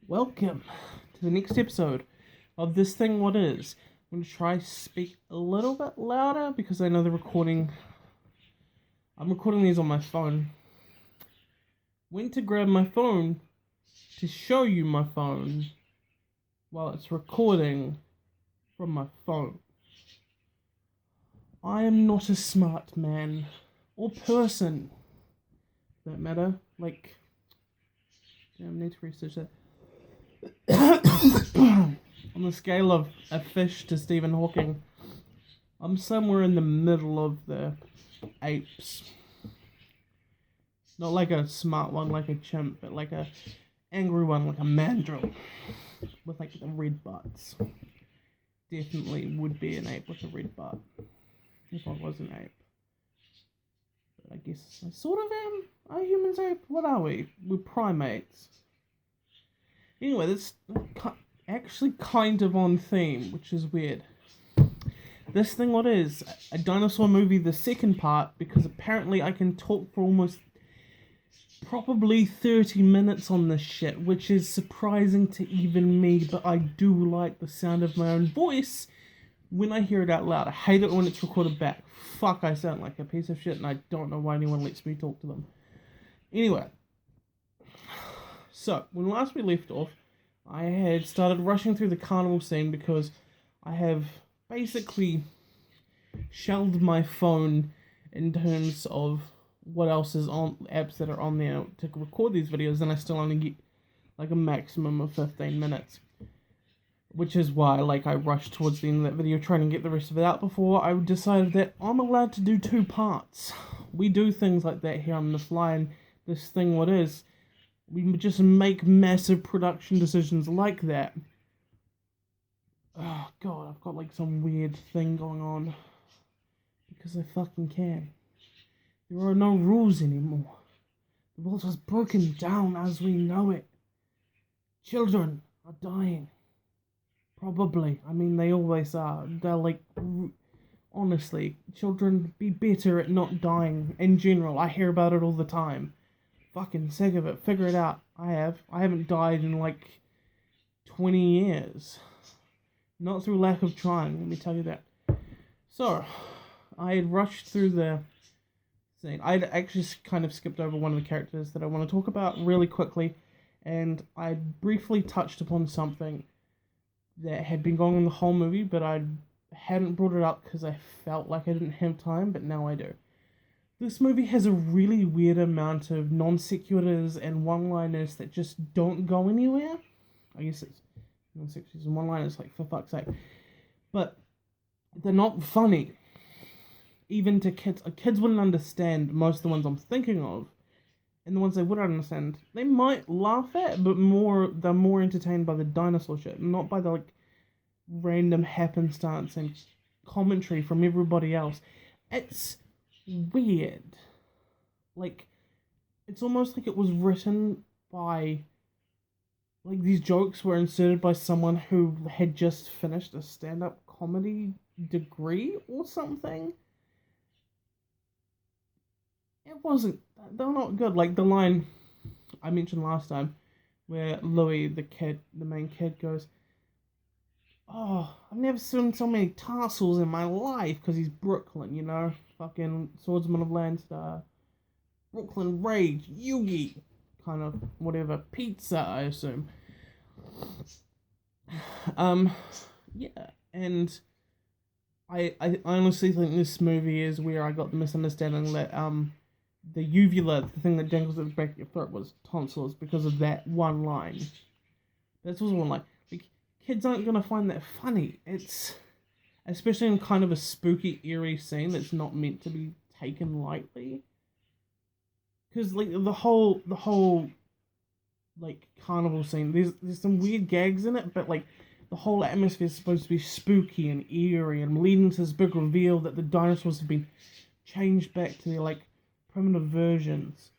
Welcome to the next episode of This Thing What Is. I'm going to try speak a little bit louder because I know I'm recording these on my phone. Went to grab my phone to show you my phone while it's recording from my phone. I am not a smart man or person, for that matter. I need to research that. On the scale of a fish to Stephen Hawking, I'm somewhere in the middle of the apes. Not like a smart one like a chimp, but like a angry one like a mandrill. With like the red butts. Definitely would be an ape with a red butt. If I was an ape. But I guess I sort of am. Are humans ape? What are we? We're primates. Anyway, that's actually kind of on theme, which is weird. This Thing What Is, a dinosaur movie, the second part, because apparently I can talk for almost probably 30 minutes on this shit, which is surprising to even me, but I do like the sound of my own voice when I hear it out loud. I hate it when it's recorded back. Fuck, I sound like a piece of shit, and I don't know why anyone lets me talk to them. Anyway. So, when last we left off, I had started rushing through the carnival scene because I have basically shelled my phone in terms of what else is on apps that are on there to record these videos, and I still only get like a maximum of 15 minutes. Which is why I rushed towards the end of that video trying to get the rest of it out before I decided that I'm allowed to do 2 parts. We do things like that here on the fly, and This Thing What Is, we just make massive production decisions like that. Oh god, I've got some weird thing going on. Because I fucking can. There are no rules anymore. The world has broken down as we know it. Children are dying. Probably. I mean, they always are. They're honestly, children, be better at not dying in general. I hear about it all the time. Fucking sick of it. Figure it out. I haven't died in 20 years. Not through lack of trying, let me tell you that. So, I had rushed through the scene. I'd actually kind of skipped over one of the characters that I want to talk about really quickly, and I briefly touched upon something that had been going on the whole movie, but I hadn't brought it up because I felt like I didn't have time, but now I do. This movie has a really weird amount of non-sequiturs and one-liners that just don't go anywhere. I guess it's non-sequiturs and one-liners, for fuck's sake. But they're not funny. Even to kids. Kids wouldn't understand most of the ones I'm thinking of. And the ones they would understand, they might laugh at, but they're more entertained by the dinosaur shit, not by the, random happenstance and commentary from everybody else. It's weird. It's almost like it was written by, these jokes were inserted by someone who had just finished a stand-up comedy degree or something. It wasn't, they're not good. The line I mentioned last time, where Louis, the main kid, goes, "Oh, I've never seen so many tassels in my life," because he's Brooklyn, fucking Swordsman of Landstar, Brooklyn Rage, Yugi, kind of whatever, pizza, I assume. Yeah, and I honestly think this movie is where I got the misunderstanding that the uvula, the thing that dangles at the back of your throat, was tonsils because of that one line. That's also one line. Kids aren't gonna find that funny. It's especially in kind of a spooky, eerie scene that's not meant to be taken lightly. Because the whole carnival scene, there's some weird gags in it, but the whole atmosphere is supposed to be spooky and eerie and leading to this big reveal that the dinosaurs have been changed back to their primitive versions.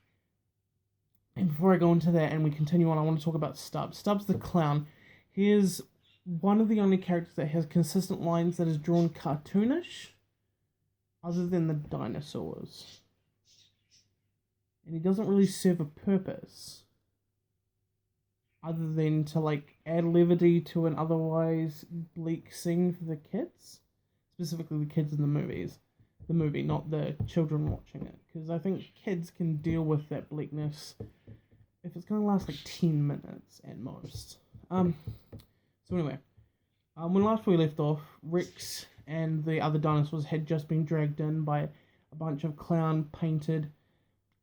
And before I go into that and we continue on, I want to talk about Stubbs. Stubbs the clown. He is one of the only characters that has consistent lines that is drawn cartoonish, other than the dinosaurs. And he doesn't really serve a purpose. other than to like add levity to an otherwise bleak scene for the kids, specifically the kids in the movie, not the children watching it, because I think kids can deal with that bleakness if it's gonna last like 10 minutes at most. So anyway, when last we left off, Rex and the other dinosaurs had just been dragged in by a bunch of clown painted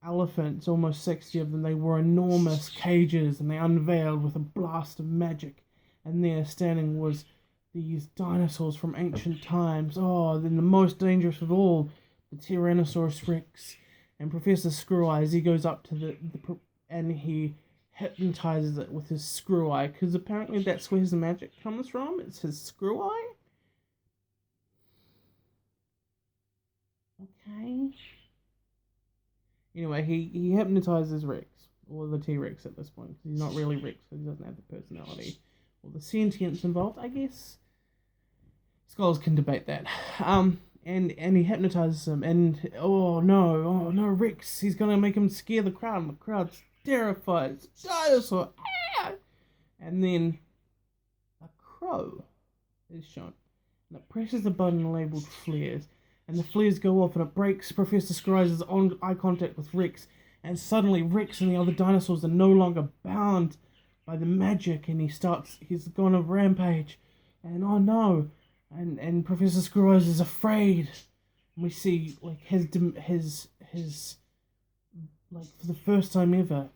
elephants, almost 60 of them. They were enormous cages, and they unveiled with a blast of magic, and there standing was these dinosaurs from ancient times. Oh, then the most dangerous of all, the Tyrannosaurus Rex. And Professor Screw Eyes, he goes up to and he hypnotizes it with his screw eye, because apparently that's where his magic comes from. It's his screw eye. Okay. Anyway, he hypnotizes Rex, or the T-Rex at this point, because he's not really Rex, because he doesn't have the personality or the sentience involved, I guess. Scholars can debate that. And he hypnotizes him, and oh no, Rex, he's gonna make him scare the crowd, and the crowd's terrified. It's a dinosaur. Ah! And then a crow is shown, and it presses the button labeled flares, and the flares go off, and it breaks Professor Scry's on eye contact with Rex, and suddenly Rex and the other dinosaurs are no longer bound by the magic, and he's gone on a rampage, and oh no, and Professor Screw Eyes is afraid, and we see like his like for the first time ever,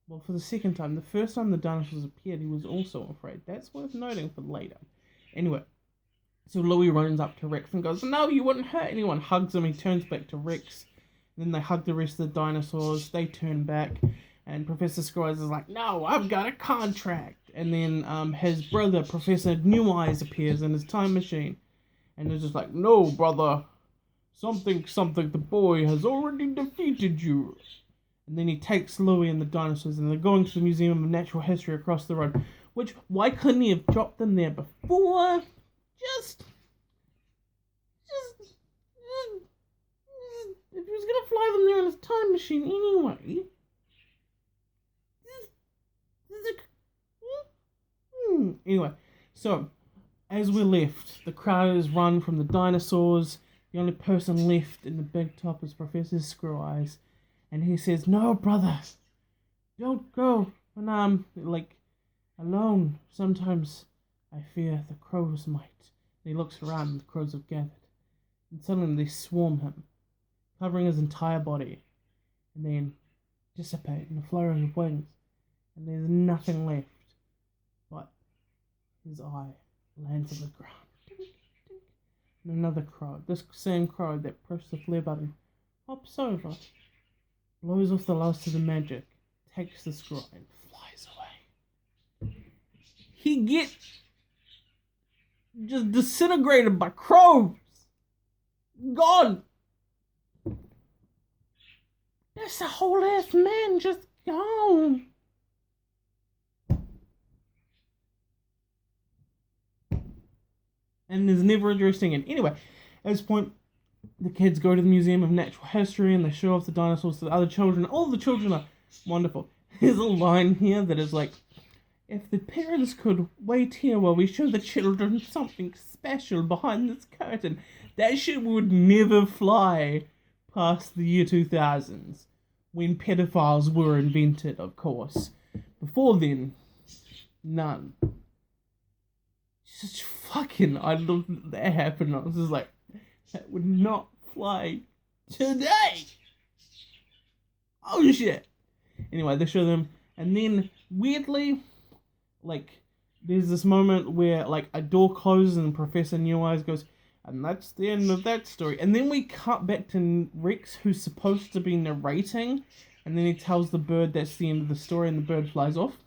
well, for the second time, the first time the dinosaurs appeared, he was also afraid. That's worth noting for later. Anyway, so Louis runs up to Rex and goes, "No, you wouldn't hurt anyone." Hugs him. He turns back to Rex. Then they hug the rest of the dinosaurs. They turn back, and Professor Scry's is like, "No, I've got a contract." And then his brother, Professor New Eyes, appears in his time machine, and is just like, "No, brother, something, the boy has already defeated you." And then he takes Louis and the dinosaurs, and they're going to the Museum of Natural History across the road. Which, why couldn't he have dropped them there before? Just if he was gonna fly them there in his time machine anyway. Anyway, so as we're left, the crowd has run from the dinosaurs. The only person left in the big top is Professor Screw Eyes, and he says, "No, brother, don't go when I'm like alone. Sometimes I fear the crows might." And he looks around, and the crows have gathered, and suddenly they swarm him, covering his entire body, and then dissipate in a flurry of wings, and there's nothing left but his eye lands on the ground. And another crow, this same crow that pressed the flare button, hops over, blows off the last of the magic, takes the scroll, and flies away. He gets just disintegrated by crows. Gone. That's a whole ass man just gone. And there's never addressing it. Anyway, at this point, the kids go to the Museum of Natural History and they show off the dinosaurs to the other children. All the children are wonderful. There's a line here that is like, "If the parents could wait here while we show the children something special behind this curtain," that shit would never fly past the year 2000s, when pedophiles were invented, of course. Before then, none. Just fucking, I looked that happened, I was just like, that would not fly today. Oh shit. Anyway, they show them, and then weirdly, like, there's this moment where like a door closes and Professor New Eyes goes, "And that's the end of that story." And then we cut back to Rex, who's supposed to be narrating, and then he tells the bird that's the end of the story, and the bird flies off.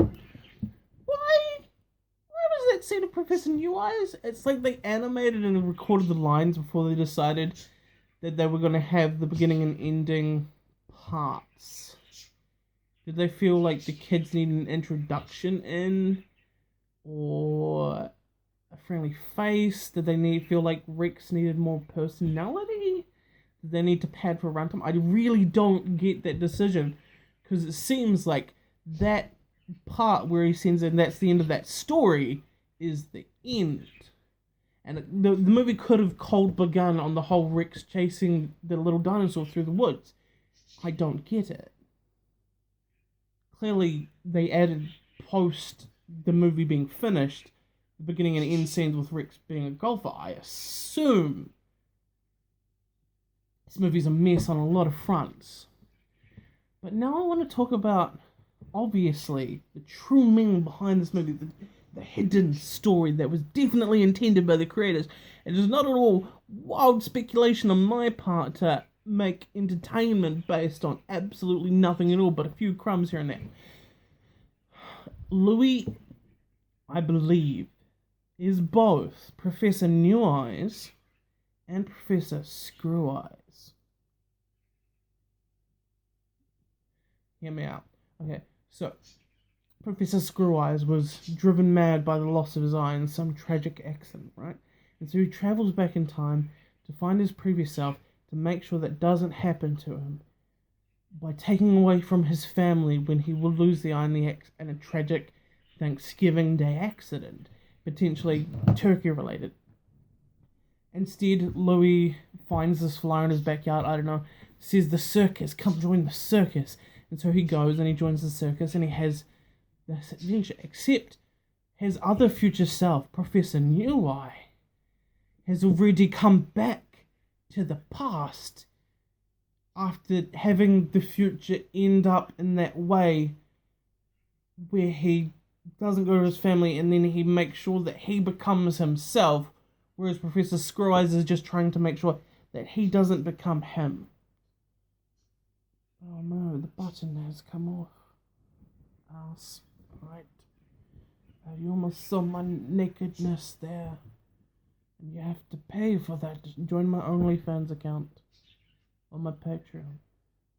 Why was that scene of Professor New Eyes? It's like they animated and recorded the lines before they decided that they were going to have the beginning and ending parts. Did they feel like the kids need an introduction in? Or a friendly face? Did they feel like Rex needed more personality? Did they need to pad for runtime? I really don't get that decision, because it seems like that part where he sends in, that's the end of that story, is the end. And the movie could have cold begun on the whole Rex chasing the little dinosaur through the woods. I don't get it. Clearly, they added post the movie being finished, the beginning and end scenes with Rex being a golfer. I assume this movie's a mess on a lot of fronts. But now I want to talk about, obviously, the true meaning behind this movie, the hidden story that was definitely intended by the creators. It is not at all wild speculation on my part to make entertainment based on absolutely nothing at all but a few crumbs here and there. Louis, I believe, is both Professor New Eyes and Professor Screw Eyes. Hear me out. Okay, so Professor Screw Eyes was driven mad by the loss of his eye in some tragic accident, right? And so he travels back in time to find his previous self to make sure that doesn't happen to him by taking away from his family when he will lose the eye in a tragic Thanksgiving Day accident, potentially turkey related. Instead, Louis finds this fly in his backyard, I don't know, says the circus, come join the circus. And so he goes and he joins the circus and he has this adventure, except his other future self, Professor New Eye, has already come back to the past after having the future end up in that way where he doesn't go to his family and then he makes sure that he becomes himself, whereas Professor Screw Eyes is just trying to make sure that he doesn't become him. Oh no, the button has come off. Ass. Right. You almost saw my nakedness there. And you have to pay for that. Join my OnlyFans account. On my Patreon.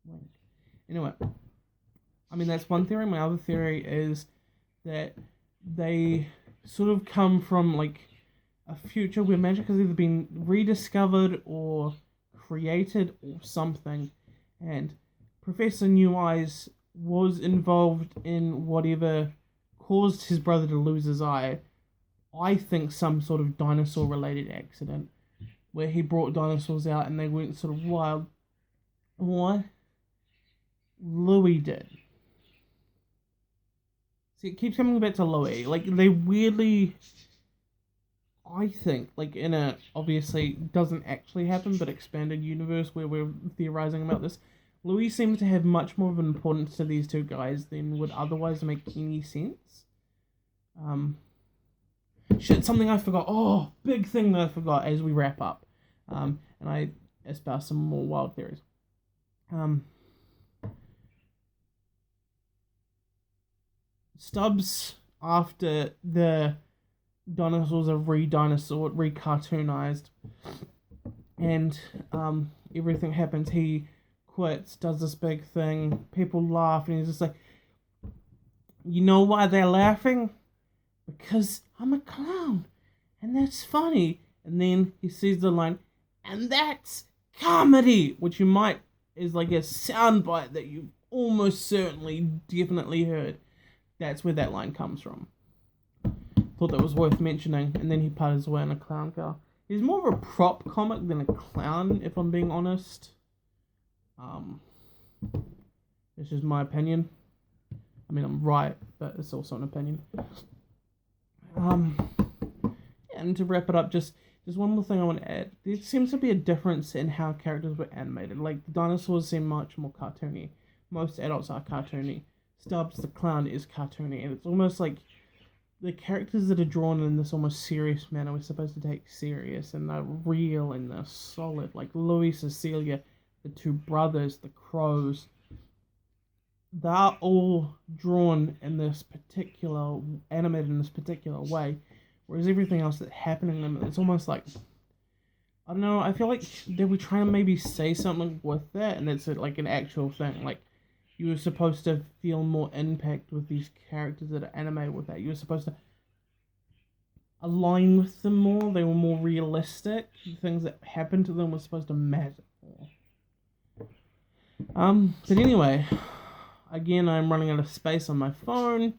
Wink. Anyway. I mean, that's one theory. My other theory is that they sort of come from, like, a future where magic has either been rediscovered or created or something. And Professor New Eyes was involved in whatever caused his brother to lose his eye. I think some sort of dinosaur-related accident where he brought dinosaurs out and they went sort of wild. Or Louis did. See, it keeps coming back to Louis. Like, they weirdly, I think, like in a, obviously doesn't actually happen, but expanded universe where we're theorizing about this, Louis seems to have much more of an importance to these two guys than would otherwise make any sense. Shit, something I forgot. Oh, big thing that I forgot as we wrap up. And I espouse some more wild theories. Stubbs, after the dinosaurs are re-cartoonized, and everything happens, he quits, does this big thing, people laugh, and he's just like, you know why they're laughing? Because I'm a clown, and that's funny. And then he sees the line, and that's comedy, which you might, is like a soundbite that you've almost certainly, definitely heard. That's where that line comes from. Thought that was worth mentioning, and then he parted away in a clown car. He's more of a prop comic than a clown, if I'm being honest. This is my opinion. I mean, I'm right, but it's also an opinion. And to wrap it up, just one more thing I want to add. There seems to be a difference in how characters were animated. Like, the dinosaurs seem much more cartoony. Most adults are cartoony. Stubbs the clown is cartoony, and it's almost like the characters that are drawn in this almost serious manner we're supposed to take serious, and they're real and they're solid. Like Louis, Cecilia, the two brothers, the crows, they're all drawn in this particular, animated in this particular way, whereas everything else that's happening in them, it's almost like, I don't know, I feel like they were trying to maybe say something with that, and it's like an actual thing, like, you were supposed to feel more impact with these characters that are animated with that. You were supposed to align with them more. They were more realistic. The things that happened to them were supposed to matter more. But anyway, again, I'm running out of space on my phone.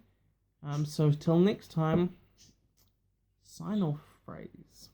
So till next time, sign off phrase.